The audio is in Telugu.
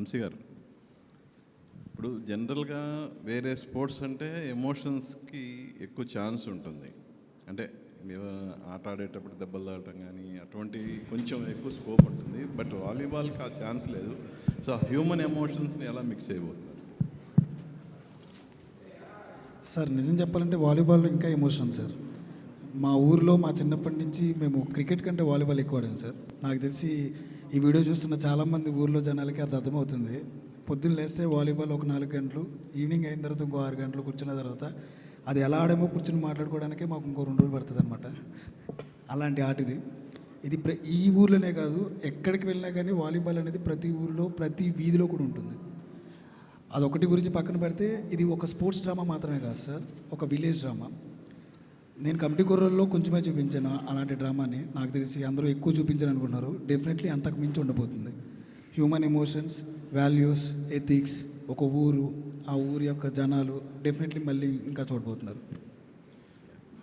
వంశీ గారు, ఇప్పుడు జనరల్గా వేరే స్పోర్ట్స్ అంటే ఎమోషన్స్కి ఎక్కువ ఛాన్స్ ఉంటుంది. అంటే ఆట ఆడేటప్పుడు దెబ్బలు తాగటం కానీ అటువంటి కొంచెం ఎక్కువ స్కోప్ ఉంటుంది. బట్ వాలీబాల్కి ఆ ఛాన్స్ లేదు. సో హ్యూమన్ ఎమోషన్స్ని ఎలా మిక్స్ అయిపోతున్నారు? సార్ నిజం చెప్పాలంటే వాలీబాల్లో ఇంకా ఎమోషన్ సార్. మా ఊరిలో మా చిన్నప్పటి నుంచి మేము క్రికెట్ కంటే వాలీబాల్ ఎక్కువ ఆడాము సార్. నాకు తెలిసి ఈ వీడియో చూస్తున్న చాలామంది ఊర్లో జనాలకి అది అర్థమవుతుంది. పొద్దున్న లేస్తే వాలీబాల్ ఒక 4 గంటలు, ఈవినింగ్ అయిన తర్వాత ఇంకో 6 గంటలు కూర్చున్న తర్వాత అది ఎలా ఆడేమో కూర్చుని మాట్లాడుకోవడానికే మాకు ఇంకో 2 రోజులు పడుతుంది అనమాట. అలాంటి ఆట ఇది ఈ ఊర్లోనే కాదు, ఎక్కడికి వెళ్ళినా కానీ వాలీబాల్ అనేది ప్రతి ఊరిలో ప్రతి వీధిలో కూడా ఉంటుంది. అదొకటి గురించి పక్కన పెడితే ఇది ఒక స్పోర్ట్స్ డ్రామా మాత్రమే కాదు సార్, ఒక విలేజ్ డ్రామా. నేను కమిటీ కుర్రోల్లో కొంచెమే చూపించాను అలాంటి డ్రామాని. నాకు తెలిసి అందరూ ఎక్కువ చూపించాను అనుకుంటున్నారు. డెఫినెట్లీ అంతకు మించి ఉండబోతుంది. హ్యూమన్ ఎమోషన్స్, వాల్యూస్, ఎథిక్స్, ఒక ఊరు, ఆ ఊరి యొక్క జనాలు డెఫినెట్లీ మళ్ళీ ఇంకా చూడబోతున్నారు.